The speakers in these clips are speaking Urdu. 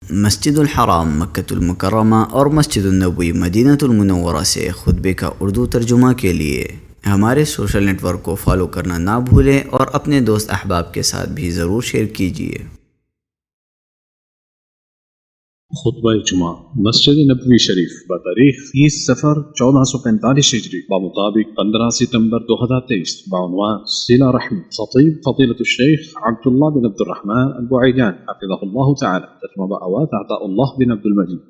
مسجد الحرام مکۃ المکرمہ اور مسجد النبوی مدینہ المنورہ سے خطبے کا اردو ترجمہ کے لیے ہمارے سوشل نیٹ ورک کو فالو کرنا نہ بھولیں اور اپنے دوست احباب کے ساتھ بھی ضرور شیئر کیجیے۔ خطبہ جمعہ مسجد نبوی شریف بتاریخ 30 صفر 1445 ہجری بمطابق 15 ستمبر 2023 بعنوان صلہ رحم، خطیب فضیلۃ الشیخ عبداللہ بن عبد الرحمن البعیدان حفظہ اللہ تعالی، ترجمہ بآوات عطاء اللہ بن عبد المجید۔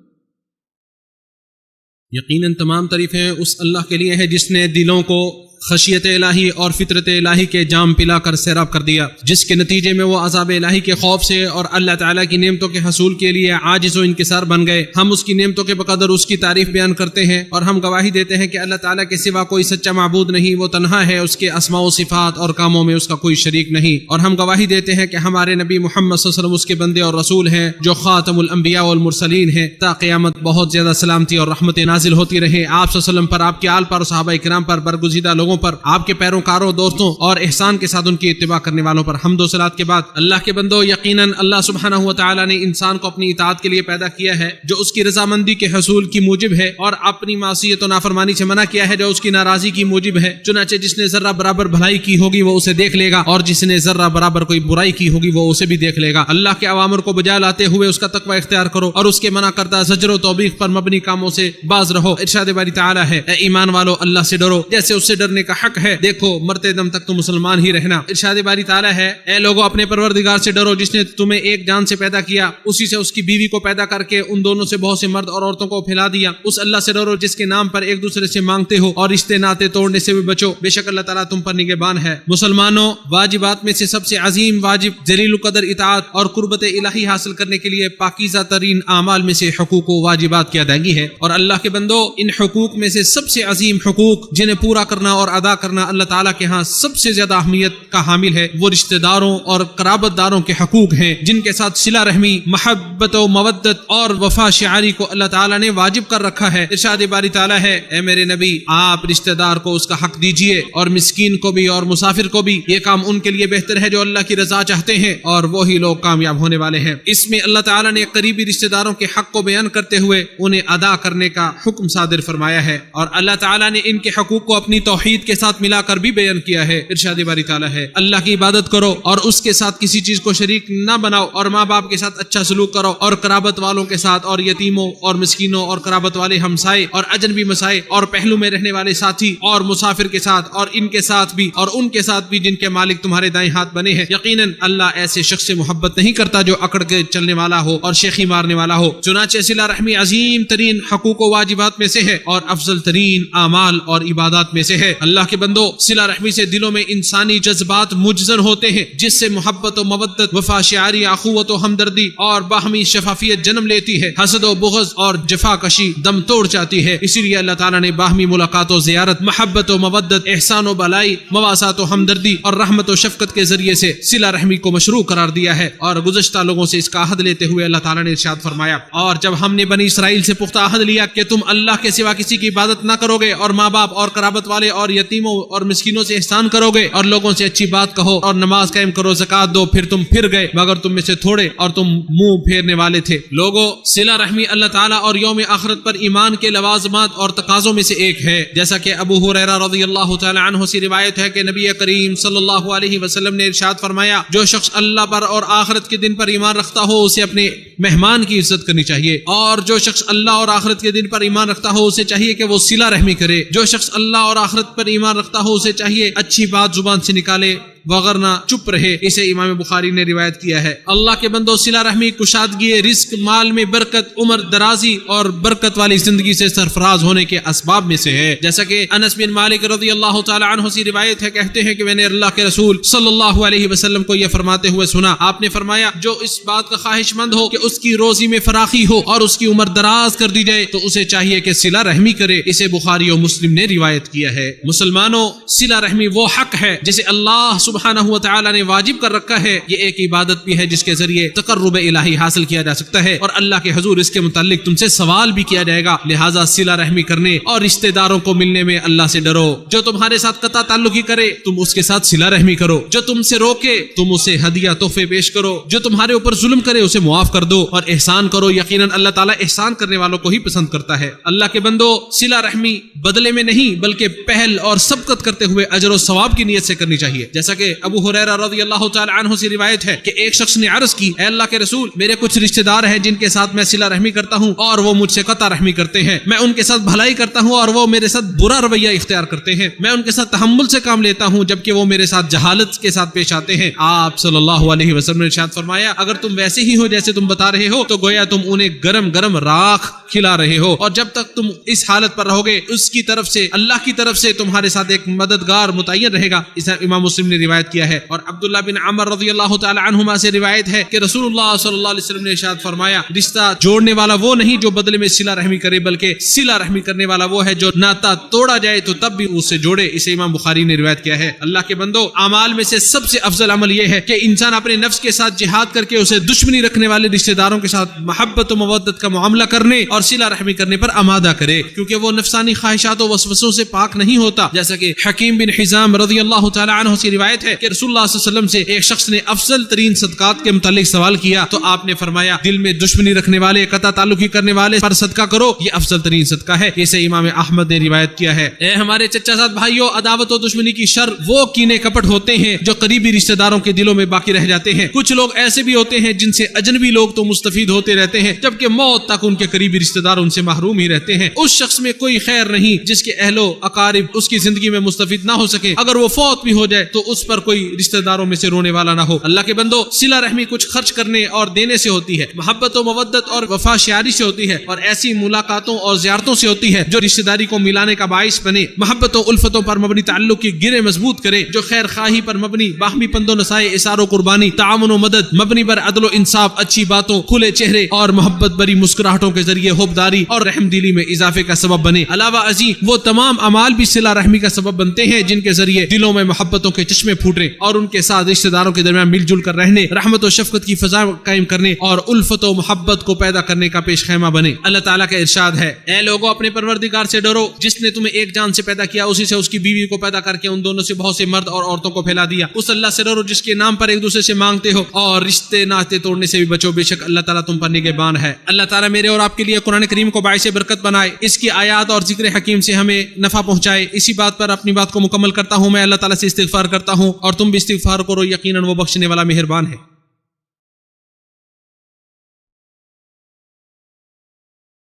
یقیناً تمام تعریفیں اس اللہ کے لیے ہیں جس نے دلوں کو خشیت الہی اور فطرت الہی کے جام پلا کر سیراب کر دیا، جس کے نتیجے میں وہ عذاب الہی کے خوف سے اور اللہ تعالیٰ کی نعمتوں کے حصول کے لیے عاجز و انکسار بن گئے۔ ہم اس کی نعمتوں کے بقدر اس کی تعریف بیان کرتے ہیں اور ہم گواہی دیتے ہیں کہ اللہ تعالیٰ کے سوا کوئی سچا معبود نہیں، وہ تنہا ہے، اس کے اسماء و صفات اور کاموں میں اس کا کوئی شریک نہیں، اور ہم گواہی دیتے ہیں کہ ہمارے نبی محمد صلی اللہ علیہ وسلم اس کے بندے اور رسول ہیں جو خاتم الانبیاء والمرسلین ہیں۔ تا قیامت بہت زیادہ سلامتی اور رحمت نازل ہوتی رہے آپ صلی اللہ علیہ وسلم پر، آپ کے آل پر، صحابہ کرام پر، برگزیدہ لوگوں پر، آپ کے پیروکاروں، دوستوں اور احسان کے ساتھ ان کی اتباع کرنے والوں پر۔ حمد و صلات کے بعد اللہ کے بندو، یقیناً اللہ سبحانہ و تعالی نے انسان کو اپنی اطاعت کے لیے پیدا کیا ہے جو اس کی رضامندی کے حصول کی موجب ہے، اور اپنی معصیت و نافرمانی سے منع کیا ہے جو اس کی ناراضی کی موجب ہے۔ چنانچہ جس نے ذرہ برابر بھلائی کی ہوگی وہ اسے دیکھ لے گا، اور جس نے ذرہ برابر کوئی برائی کی ہوگی وہ اسے بھی دیکھ لے گا۔ اللہ کے اوامر کو بجا لاتے ہوئے اس کا تقوی اختیار کرو اور اس کے منع کردہ زجر و توبیخ پر مبنی کاموں سے باز رہو۔ ارشاد باری تعالی ہے، اے ایمان والو اللہ سے ڈرو جیسے اس سے ڈرنے کا حق ہے، دیکھو مرتے دم تک تو مسلمان ہی رہنا۔ ارشاد باری تعالی ہے، اے لوگو اپنے پروردگار سے ڈرو جس نے تمہیں ایک جان سے پیدا کیا، اسی سے اس کی بیوی کو پیدا کر کے ان دونوں سے بہت سے مرد اور عورتوں کو پھیلا دیا۔ اس اللہ سے ڈرو جس کے نام پر ایک دوسرے سے مانگتے ہو، اور رشتے ناطے توڑنے سے بھی بچو، بے شک اللہ تعالیٰ تم پر نگہبان ہے۔ مسلمانوں، واجبات میں سے سب سے عظیم واجب جلیل القدر اطاعت اور قربت الہی حاصل کرنے کے لیے پاکیزہ ترین اعمال میں سے حقوق و واجبات کی ادائیگی ہے، اور اللہ کے بندو ان حقوق میں سے سب سے عظیم حقوق جنہیں پورا کرنا اور ادا کرنا اللہ تعالیٰ کے ہاں سب سے زیادہ اہمیت کا حامل ہے، وہ رشتہ داروں اور قرابت داروں کے حقوق ہیں، جن کے ساتھ صلہ رحمی، محبت و مودت اور وفا شعاری کو اللہ تعالیٰ نے واجب کر رکھا ہے۔ ارشاد باری تعالیٰ ہے، اے میرے نبی آپ رشتہ دار کو اس کا حق دیجئے، اور مسکین کو بھی اور مسافر کو بھی، یہ کام ان کے لیے بہتر ہے جو اللہ کی رضا چاہتے ہیں، اور وہی لوگ کامیاب ہونے والے ہیں۔ اس میں اللہ تعالیٰ نے قریبی رشتہ داروں کے حق کو بیان کرتے ہوئے انہیں ادا کرنے کا حکم صادر فرمایا ہے، اور اللہ تعالیٰ نے ان کے حقوق کو اپنی توحید کے ساتھ ملا کر بھی بیان کیا ہے۔ ارشاد باری تعالیٰ ہے، اللہ کی عبادت کرو اور اس کے ساتھ کسی چیز کو شریک نہ بناؤ، اور ماں باپ کے ساتھ اچھا سلوک کرو، اور قرابت والوں کے ساتھ، اور یتیموں اور مسکینوں اور قرابت والے ہمسائے اور اجنبی مسائے اور پہلو میں رہنے والے ساتھی اور مسافر کے ساتھ، اور ان کے ساتھ بھی اور ان کے ساتھ بھی جن کے مالک تمہارے دائیں ہاتھ بنے ہیں۔ یقیناً اللہ ایسے شخص سے محبت نہیں کرتا جو اکڑ کے چلنے والا ہو اور شیخی مارنے والا ہو۔ چنانچہ صلہ رحمی عظیم ترین حقوق و واجبات میں سے ہے اور افضل ترین اعمال اور عبادات میں سے ہے۔ اللہ کے بندو، صلہ رحمی سے دلوں میں انسانی جذبات مجزن ہوتے ہیں، جس سے محبت و مودت، وفا شعاری، اخوت و ہمدردی اور باہمی شفافیت جنم لیتی ہے۔ حسد و بغض اور جفا کشی دم توڑ جاتی ہے۔ اسی لیے اللہ تعالیٰ نے باہمی ملاقات و زیارت، محبت و مودت، احسان و بلائی، مواسات و ہمدردی اور رحمت و شفقت کے ذریعے سے صلہ رحمی کو مشروع قرار دیا ہے، اور گزشتہ لوگوں سے اس کا عہد لیتے ہوئے اللہ تعالیٰ نے ارشاد فرمایا، اور جب ہم نے بنی اسرائیل سے پختہ عہد لیا کہ تم اللہ کے سوا کسی کی عبادت نہ کرو گے، اور ماں باپ اور قرابت والے اور یتیموں اور مسکینوں سے احسان کرو گے، اور لوگوں سے اچھی بات کہو اور نماز قائم کرو، زکات دو، پھر تم پھر گئے مگر تم میں سے تھوڑے اور تم منہ پھیرنے والے تھے۔ لوگوں، صلہ رحمی اللہ تعالیٰ اور یوم آخرت پر ایمان کے لوازمات اور تقاضوں میں سے ایک ہے، جیسا کہ ابو ہریرہ رضی اللہ تعالی عنہ سے روایت ہے کہ نبی کریم صلی اللہ علیہ وسلم نے ارشاد فرمایا، جو شخص اللہ پر اور آخرت کے دن پر ایمان رکھتا ہو اسے اپنے مہمان کی عزت کرنی چاہیے، اور جو شخص اللہ اور آخرت کے دن پر ایمان رکھتا ہو اسے چاہیے کہ وہ صلہ رحمی کرے۔ جو شخص اللہ اور آخرت پر ایمان رکھتا ہو اسے چاہیے اچھی بات زبان سے نکالے وغیرہ چپ رہے۔ اسے امام بخاری نے روایت کیا ہے۔ اللہ کے بندو، صلہ رحمی کشادگی رزق، مال میں برکت، عمر درازی اور برکت والی زندگی سے سرفراز ہونے کے اسباب میں سے ہے، جیسا کہ انس بن مالک رضی اللہ تعالی عنہ سے روایت ہے، کہتے ہیں کہ میں نے اللہ کے رسول صلی اللہ علیہ وسلم کو یہ فرماتے ہوئے سنا، آپ نے فرمایا، جو اس بات کا خواہش مند ہو کہ اس کی روزی میں فراخی ہو اور اس کی عمر دراز کر دی جائے تو اسے چاہیے کہ صلہ رحمی کرے۔ اسے بخاری و مسلم نے روایت کیا ہے۔ مسلمانوں، صلہ رحمی وہ حق ہے جسے اللہ سبحانہ و تعالی نے واجب کر رکھا ہے یہ ایک عبادت بھی ہے جس کے ذریعے تقرب الہی حاصل کیا جا سکتا ہے اور اللہ کے حضور اس کے متعلق تم سے سوال بھی کیا جائے گا، لہٰذا صلہ رحمی کرنے اور رشتہ داروں کو ملنے میں اللہ سے ڈرو۔ جو تمہارے ساتھ قطع تعلقی کرے تم اس کے ساتھ صلہ رحمی کرو، جو تم سے روکے تم اسے ہدیہ تحفے پیش کرو، جو تمہارے اوپر ظلم کرے اسے معاف کر دو اور احسان کرو، یقیناً اللہ تعالیٰ احسان کرنے والوں کو ہی پسند کرتا ہے۔ اللہ کے بندو، صلہ رحمی بدلے میں نہیں بلکہ پہل اور سبقت کرتے ہوئے اجر و ثواب کی نیت سے کرنی چاہیے، جیسا کہ ابو ہریرہ رضی اللہ تعالی عنہ سے روایت ہے کہ ایک شخص نے عرض کی، اے اللہ کے رسول، میرے کچھ رشتہ دار ہیں جن کے ساتھ میں صلہ رحمی کرتا ہوں اور وہ مجھ سے قطع رحمی کرتے ہیں، میں ان کے ساتھ بھلائی کرتا ہوں اور وہ میرے ساتھ برا رویہ اختیار کرتے ہیں، میں ان کے ساتھ تحمل سے کام لیتا ہوں جبکہ وہ میرے ساتھ جہالت کے ساتھ پیش آتے ہیں۔ آپ صلی اللہ علیہ وسلم نے ارشاد فرمایا، اگر تم ویسے ہی ہو جیسے تم بتا رہے ہو تو گویا تم انہیں گرم گرم راکھ کھلا رہے ہو، اور جب تک تم اس حالت پر رہو گے اس کی طرف سے، اللہ کی طرف سے تمہارے ساتھ ایک مددگار متعین رہے گا۔ اسے امام مسلم نے روایت کیا ہے۔ اور عبداللہ بن عمر رضی اللہ تعالی عنہما سے روایت ہے کہ رسول اللہ صلی اللہ علیہ وسلم نے ارشاد فرمایا، رشتہ جوڑنے والا وہ نہیں جو بدلے میں صلہ رحمی کرے بلکہ صلہ رحمی کرنے والا وہ ہے جو ناتا توڑا جائے تو تب بھی اس سے جوڑے۔ اسے امام بخاری نے روایت کیا ہے۔ اللہ کے بندو، اعمال میں سے سب سے افضل عمل یہ ہے کہ انسان اپنے نفس کے ساتھ جہاد کر کے اسے دشمنی رکھنے والے رشتہ داروں کے ساتھ محبت و مودت کا معاملہ کرنے اور صلہ رحمی کرنے پر آمادہ کرے، کیونکہ وہ نفسانی خواہشات و وسوسوں سے پاک نہیں ہوتا۔ جیسا کہ حکیم بن حزام رضی اللہ تعالی عنہ سے روایت ہے کہ رسول اللہ صلی اللہ علیہ وسلم سے ایک شخص نے افضل ترین صدقات کے متعلق سوال کیا تو آپ نے فرمایا، دل میں دشمنی رکھنے والے، قطع تعلقی کرنے والے پر صدقہ کرو، یہ افضل ترین صدقہ ہے۔ اسے امام احمد نے روایت کیا ہے۔ اے ہمارے چچا زاد بھائیوں، عداوت و دشمنی کی شر وہ کینے کپٹ ہوتے ہیں جو قریبی رشتہ داروں کے دلوں میں باقی رہ جاتے ہیں۔ کچھ لوگ ایسے بھی ہوتے ہیں جن سے اجنبی لوگ تو مستفید ہوتے رہتے ہیں جبکہ موت تک ان کے قریبی رشتہ دار ان سے محروم ہی رہتے ہیں۔ اس شخص میں کوئی خیر نہیں جس کے اہل و اقارب اس کی زندگی میں مستفید نہ ہو سکے، اگر وہ فوت بھی ہو جائے تو اس پر کوئی رشتہ داروں میں سے رونے والا نہ ہو۔ اللہ کے بندو، صلہ رحمی کچھ خرچ کرنے اور دینے سے ہوتی ہے، محبت و مودت اور وفا شیاری سے ہوتی ہے، اور ایسی ملاقاتوں اور زیارتوں سے ہوتی ہے جو رشتہ داری کو ملانے کا باعث بنے، محبت و الفتوں پر مبنی تعلق کی گریں مضبوط کرے، جو خیر خواہی پر مبنی، باہمی پند و نسائے، اثار و قربانی، تعاون و مدد، مبنی بر عدل و انصاف، اچھی باتوں، کھلے چہرے اور محبت بری مسکراہٹوں کے ذریعے حبداری اور رحم دلی میں اضافے کا سبب بنے۔ علاوہ ازیں وہ تمام اعمال بھی صلہ رحمی کا سبب بنتے ہیں جن کے ذریعے دلوں میں محبتوں کے چشمے پھوٹے اور ان کے ساتھ رشتہ داروں کے درمیان مل جل کر رہنے، رحمت و شفقت کی فضا قائم کرنے اور الفت و محبت کو پیدا کرنے کا پیش خیمہ بنے۔ اللہ تعالیٰ کا ارشاد ہے، اے لوگوں، اپنے پروردگار سے ڈرو جس نے تمہیں ایک جان سے پیدا کیا، اسی سے اس کی بیوی کو پیدا کر کے ان دونوں سے بہت سے مرد اور عورتوں کو پھیلا دیا۔ اس اللہ سے ڈرو جس کے نام پر ایک دوسرے سے مانگتے ہو، اور رشتے ناطے توڑنے سے بھی بچو، بے شک اللہ تعالیٰ تم پر نگہبان ہے۔ اللہ تعالیٰ میرے اور آپ کے لیے قرآن کریم کو باعث برکت بنائے، اس کی آیات اور ذکر حکیم سے ہمیں نفع پہنچائے۔ اسی بات پر اپنی بات کو مکمل کرتا ہوں، میں اللہ تعالیٰ سے استغفار کرتا ہوں اور تم بھی استغفار کرو، یقیناً وہ بخشنے والا مہربان ہے۔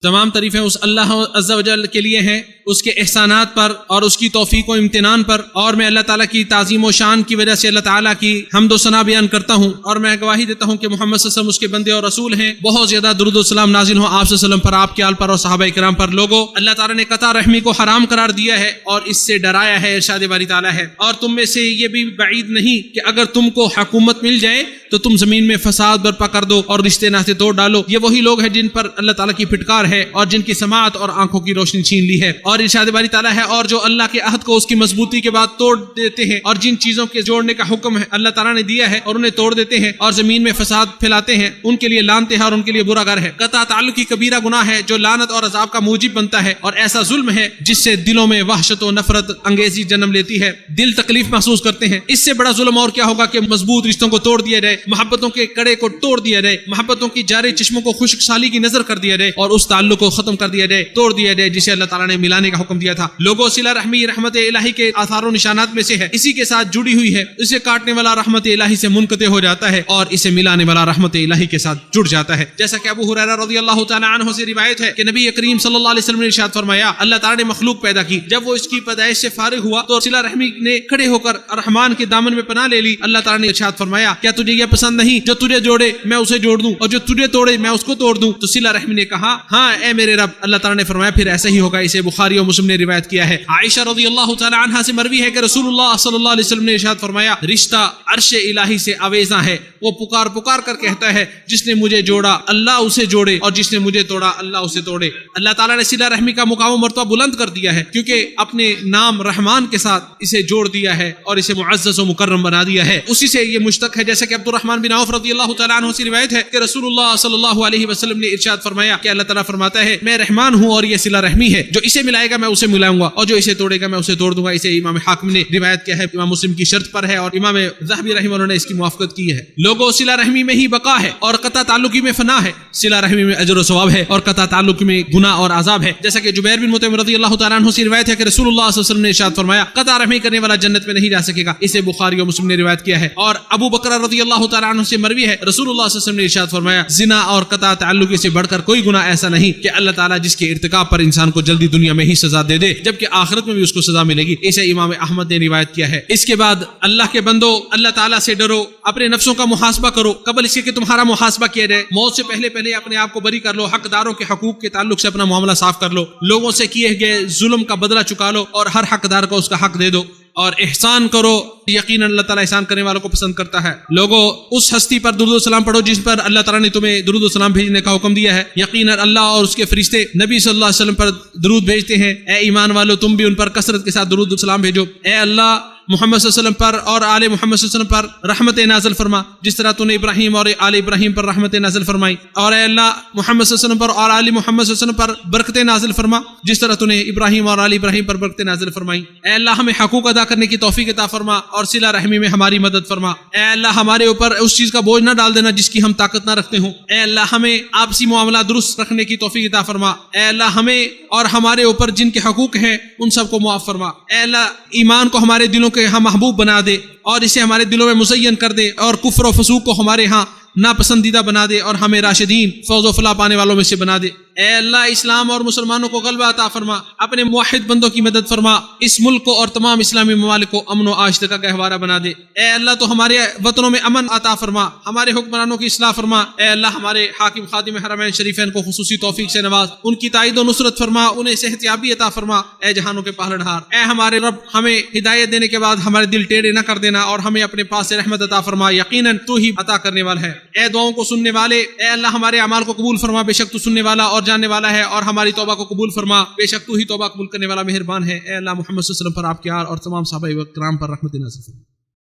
تمام تعریفیں اس اللہ عز و جل کے لیے ہیں، اس کے احسانات پر اور اس کی توفیق و امتنان پر، اور میں اللہ تعالیٰ کی تعظیم و شان کی وجہ سے اللہ تعالیٰ کی حمد و ثنا بیان کرتا ہوں، اور میں گواہی دیتا ہوں کہ محمد صلی اللہ علیہ وسلم اس کے بندے اور رسول ہیں۔ بہت زیادہ درود و سلام نازل ہو آپ صلی اللہ علیہ وسلم پر، آپ کے آل پر اور صحابہ کرام پر۔ لوگوں، اللہ تعالیٰ نے قطع رحمی کو حرام قرار دیا ہے اور اس سے ڈرایا ہے۔ ارشاد باری تعالیٰ ہے، اور تم میں سے یہ بھی بعید نہیں کہ اگر تم کو حکومت مل جائے تو تم زمین میں فساد برپا کر دو اور رشتے ناطے توڑ ڈالو۔ یہ وہی لوگ ہیں جن پر اللہ تعالیٰ کی پھٹکار ہے اور جن کی سماعت اور آنکھوں کی روشنی چھین لی ہے۔ اور ارشاد باری تعالیٰ ہے، اور جو اللہ کے عہد کو اس کی مضبوطی کے بعد توڑ دیتے ہیں اور جن چیزوں کے جوڑنے کا حکم ہے اللہ تعالیٰ نے دیا ہے اور انہیں توڑ دیتے ہیں اور زمین میں فساد پھیلاتے ہیں، ان کے لیے لعنت ہے اور ان کے لیے برا گھر ہے۔ قطع تعلق کی کبیرہ گناہ ہے جو لعنت اور عذاب کا موجب بنتا ہے، اور ایسا ظلم ہے جس سے دلوں میں وحشت و نفرت انگیزی جنم لیتی ہے، دل تکلیف محسوس کرتے ہیں۔ اس سے بڑا ظلم اور کیا ہوگا کہ مضبوط رشتوں کو توڑ دیا جائے، محبتوں کے کڑے کو توڑ دیا جائے، محبتوں کی جاری چشموں کو خشک سالی کی نظر کر دیا جائے اور اس تعلق کو ختم کر دیا جائے، توڑ دیا جائے جسے اللہ تعالیٰ نے ملانے کا حکم دیا تھا۔ لوگوں، صلہ رحمی رحمت الہی کے آثار و نشانات میں سے ہے، اسی کے ساتھ جڑی ہوئی ہے، اسے کاٹنے والا رحمت الہی سے منقطع ہو جاتا ہے اور اسے ملانے والا رحمت الہی کے ساتھ جڑ جاتا ہے۔ جیسا کہ ابو ہریرہ رضی اللہ تعالی عنہ سے روایت ہے کہ نبی کریم صلی اللہ علیہ وسلم نے ارشاد فرمایا، اللہ تعالیٰ نے مخلوق پیدا کی، جب وہ اس کی پیدائش سے فارغ ہوا تو صلہ رحمی نے کھڑے ہو کر رحمان کے دامن میں پناہ لے لی۔ اللہ تعالیٰ نے ارشاد فرمایا، کیا تجھے یہ پسند نہیں جو تجھے جوڑے میں اسے جوڑ دوں اور جو تجھے توڑے میں اس کو توڑ دوں؟ تو صلہ رحمی نے کہا، ہاں ہاں اے میرے رب، اللہ تعالیٰ نے فرمایا پھر ایسا ہی ہوگا. اسے بخاری اور مسلم نے روایت کیا ہے. عائشہ رضی اللہ تعالی عنہا سے مروی ہے کہ رسول اللہ صلی اللہ علیہ وسلم نے ارشاد فرمایا رشتہ عرش الہی سے آویزاں ہے، وہ پکار پکار کر کہتا ہے جس نے مجھے جوڑا اللہ اسے جوڑے اور جس نے مجھے توڑا اللہ اسے توڑے. اللہ تعالیٰ نے صلہ رحمی کا مقام و مرتبہ بلند کر دیا ہے کیونکہ اپنے نام رحمان کے ساتھ اسے جوڑ دیا ہے اور اسے معزز و مکرم بنا دیا ہے. اسی سے یہ مشتق ہے، جیسا کہ عبد الرحمن بن عوف رضی اللہ تعالیٰ عنہ سے روایت ہے کہ رسول اللہ صلی اللہ علیہ وسلم نے ارشاد فرمایا کہ اللہ تعالیٰ فرماتا ہے میں رحمان ہوں اور یہ صلہ رحمی ہے، جو اسے ملائے گا میں اسے ملاؤں گا اور جو اسے توڑے گا میں اسے توڑ دوں گا. اسے امام حاکم نے روایت کیا ہے، امام مسلم کی شرط پر ہے اور امام ذہبی رحمہ اللہ نے اس کی موافقت کی ہے. لوگوں صلہ رحمی میں ہی بقا ہے اور قطع تعلقی میں فنا ہے. صلہ رحمی میں اجر و ثواب ہے اور قطع تعلق میں گناہ اور عذاب ہے. جیسا کہ جبیر بن مطعم رضی اللہ تعالیٰ عنہ سے روایت ہے کہ رسول اللہ صلی اللہ علیہ وسلم نے ارشاد فرمایا قطع رحمی کرنے والا جنت میں نہیں جا سکے گا. اسے بخاری اور مسلم نے روایت کیا ہے. اور ابو بکر رضی اللہ تعالیٰ عنہ سے مروی ہے رسول اللہ صلی اللہ علیہ وسلم نے ارشاد فرمایا زنا اور قطع تعلق سے بڑھ کر کوئی گناہ ایسا نہیں کہ اللہ تعالیٰ جس کے ارتکاب پر انسان کو جلدی دنیا میں ہی سزا دے دے جبکہ آخرت میں بھی اس کو سزا ملے گی. اسے امام احمد نے روایت کیا ہے. اس کے بعد اللہ کے بندو اللہ تعالیٰ سے ڈرو، اپنے نفسوں کا محاسبہ کرو قبل اس کے کہ تمہارا محاسبہ کیا جائے. موت سے پہلے اپنے آپ کو بری کر لو، حقداروں کے حقوق کے تعلق سے اپنا معاملہ صاف کر لو، لوگوں سے کیے گئے ظلم کا بدلہ چکا لو اور ہر حقدار کو اس کا حق دے دو اور احسان کرو. یقیناً اللہ تعالیٰ احسان کرنے والوں کو پسند کرتا ہے. لوگوں اس ہستی پر درود و سلام پڑھو جس پر اللہ تعالیٰ نے تمہیں درود و سلام بھیجنے کا حکم دیا ہے. یقیناً اللہ اور اس کے فرشتے نبی صلی اللہ علیہ وسلم پر درود بھیجتے ہیں. اے ایمان والو تم بھی ان پر کثرت کے ساتھ درود و سلام بھیجو. اے اللہ محمد صلی اللہ علیہ وسلم پر اور آل محمد صلی اللہ علیہ وسلم پر رحمت نازل فرما جس طرح تو نے ابراہیم اور آل ابراہیم پر رحمت نازل فرمائی. اور اے اللہ محمد صلی اللہ علیہ وسلم پر اور آل محمد صلی اللہ علیہ وسلم پر برکت نازل فرما جس طرح تو نے ابراہیم اور آل ابراہیم پر برکت نازل فرمائی. اے اللہ ہمیں حقوق ادا کرنے کی توفیق عطا فرما اور صلہ رحمی میں ہماری مدد فرما. اے اللہ ہمارے اوپر اس چیز کا بوجھ نہ ڈال دینا جس کی ہم طاقت نہ رکھتے ہوں. اے اللہ ہمیں آپسی معاملہ درست رکھنے کی توفیق عطا فرما. اے اللہ ہمیں اور ہمارے اوپر جن کے حقوق ہیں ان سب کو معاف فرما. اے اللہ ایمان کو ہمارے دلوں کے ہم محبوب بنا دے اور اسے ہمارے دلوں میں مزین کر دے اور کفر و فسوق کو ہمارے ہاں ناپسندیدہ بنا دے اور ہمیں راشدین فوز و فلاح پانے والوں میں سے بنا دے. اے اللہ اسلام اور مسلمانوں کو غلبہ عطا فرما، اپنے موحد بندوں کی مدد فرما، اس ملک کو اور تمام اسلامی ممالک کو امن و آشتی کا گہوارہ بنا دے. اے اللہ تو ہمارے وطنوں میں امن عطا فرما، ہمارے حکمرانوں کی اصلاح فرما. اے اللہ ہمارے حاکم خادم حرمین شریفین کو خصوصی توفیق سے نواز، ان کی تائید و نصرت فرما، انہیں صحت یابی عطا فرما. اے جہانوں کے پالنہار، اے ہمارے رب ہمیں ہدایت دینے کے بعد ہمارے دل ٹیڑھے نہ کر دینا اور ہمیں اپنے پاس سے رحمت عطا فرما. یقیناً تو ہی عطا کرنے والا ہے. اے دعاؤں کو سننے والے، اے اللہ ہمارے اعمال کو قبول فرما، بے شک تو سننے والا اور جاننے والا ہے. اور ہماری توبہ کو قبول فرما، بے شک تو ہی توبہ قبول کرنے والا مہربان ہے. اے اللہ محمد صلی اللہ علیہ وسلم پر، آپ کے آل اور تمام صحابہ و کرام پر رحمت نازل فرما.